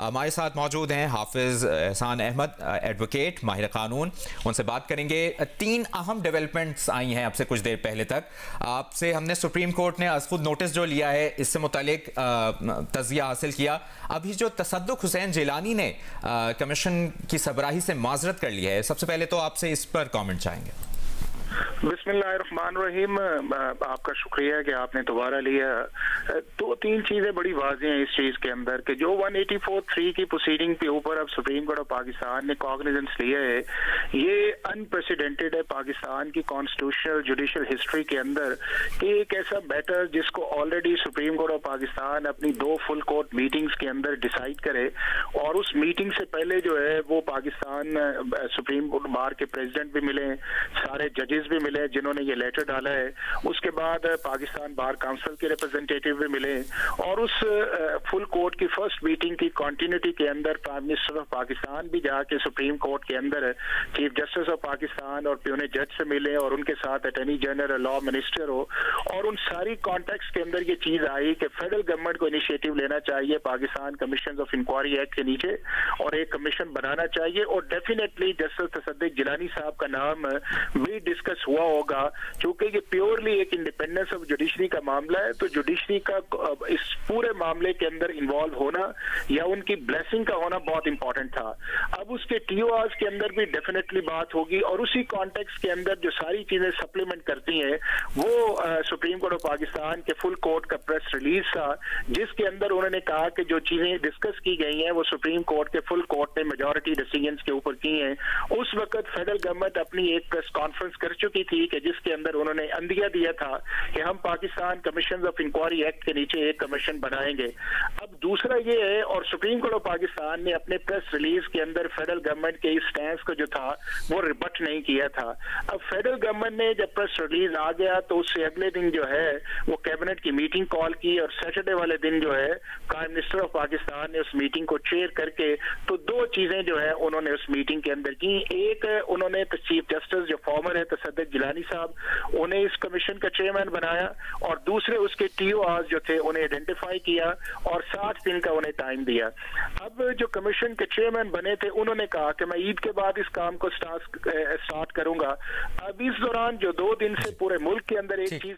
ہمارے ساتھ موجود ہیں حافظ احسان احمد، ایڈوکیٹ ماہر قانون. ان سے بات کریں گے. 3 اہم ڈیولپمنٹس آئی ہیں اب سے کچھ دیر پہلے تک. آپ سے ہم نے سپریم کورٹ نے از خود نوٹس جو لیا ہے اس سے متعلق تجزیہ حاصل کیا. ابھی جو تصدق حسین جیلانی نے کمیشن کی سربراہی سے معذرت کر لی ہے، سب سے پہلے تو آپ سے اس پر کامنٹ چاہیں گے. بسم اللہ الرحمن الرحیم. آپ کا شکریہ کہ آپ نے دوبارہ لیا. 2-3 چیزیں بڑی واضح ہیں اس چیز کے اندر کہ جو 184(3) کی پروسیڈنگ کے اوپر اب سپریم کورٹ آف پاکستان نے کاگنیزنس لیا ہے، یہ انپریسیڈنٹڈ ہے پاکستان کی کانسٹیٹیوشنل جوڈیشل ہسٹری کے اندر کہ ایک ایسا میٹر جس کو already supreme court of Pakistan اپنی 2 فل کورٹ میٹنگز کے اندر ڈیسائیڈ کرے، اور اس میٹنگ سے پہلے جو ہے وہ پاکستان سپریم کورٹ بار کے پریزیڈنٹ بھی ملے، سارے ججز بھی ملے جنہوں نے یہ لیٹر ڈالا ہے، اس کے بعد پاکستان بار کونسل کے ریپرزنٹیٹیو بھی ملے، اور اس فل کورٹ کی فرسٹ میٹنگ کی کنٹینیوٹی کے اندر پرائم منسٹر آف پاکستان بھی جا کے سپریم کورٹ کے اندر چیف جسٹس آف پاکستان اور پیونے جج سے ملے، اور ان کے ساتھ اٹارنی جنرل لا منسٹر ہو. اور ان ساری کانٹیکس کے اندر یہ چیز آئی کہ فیڈرل گورنمنٹ کو انیشیٹو لینا چاہیے Pakistan commission of inquiry act کے نیچے، اور ایک کمیشن بنانا چاہیے. اور ڈیفینیٹلی جسٹس تصدق جیلانی صاحب کا نام بھی ڈسکس ہوا ہوگا، چونکہ یہ پیورلی ایک انڈیپینڈنس آف جوڈیشری کا معاملہ ہے، تو جوڈیشری کا اس پورے معاملے کے اندر انوالو ہونا یا ان کی بلیسنگ کا ہونا بہت امپورٹنٹ تھا. اب اس کے ٹی او آرز کے اندر بھی ڈیفینیٹلی بات ہوگی، اور اسی کانٹیکس کے اندر جو ساری چیزیں سپلیمنٹ کرتی ہیں وہ سپریم کورٹ آف پاکستان کے فل کورٹ کا پریس ریلیز تھا، جس کے اندر انہوں نے کہا کہ جو چیزیں ڈسکس کی گئی ہیں وہ سپریم کورٹ کے فل کورٹ نے میجورٹی ڈیسیژنز کے اوپر کی ہیں. اس وقت فیڈرل گورنمنٹ اپنی ایک پریس کانفرنس کر چکی تھی کہ جس کے اندر انہوں نے اندیا دیا تھا کہ ہم Pakistan commission of inquiry act کے نیچے ایک کمیشن بنائیں گے. اب دوسرا یہ ہے، اور سپریم کورٹ آف پاکستان نے اپنے پریس ریلیز کے اندر فیڈرل گورنمنٹ کے اس سٹینس کو جو تھا وہ ریبٹ نہیں کیا تھا. اب فیڈرل گورنمنٹ نے جب پریس ریلیز آ گیا تو اس سے اگلے دن جو ہے وہ کیبنٹ کی میٹنگ کال کی، اور سیٹرڈے والے دن جو ہے پرائم منسٹر آف پاکستان نے اس میٹنگ کو چیئر کر کے تو 2 چیزیں جو ہے انہوں نے اس میٹنگ کے اندر کی. ایک انہوں نے چیف جسٹس جو فارمر ہے تصدق جیلانی صاحب، انہیں اس کمیشن کا چیئرمین بنایا، اور دوسرے اس کے ٹی او آرز جو تھے انہیں آئیڈینٹیفائی کیا اور 60 دن کا انہیں ٹائم دیا. اب جو کمیشن کے چیئرمین بنے تھے انہوں نے کہا کہ میں عید کے بعد اس کام کو سٹارٹ کروں گا. اب اس دوران جو 2 دن سے پورے ملک کے اندر ایک چیز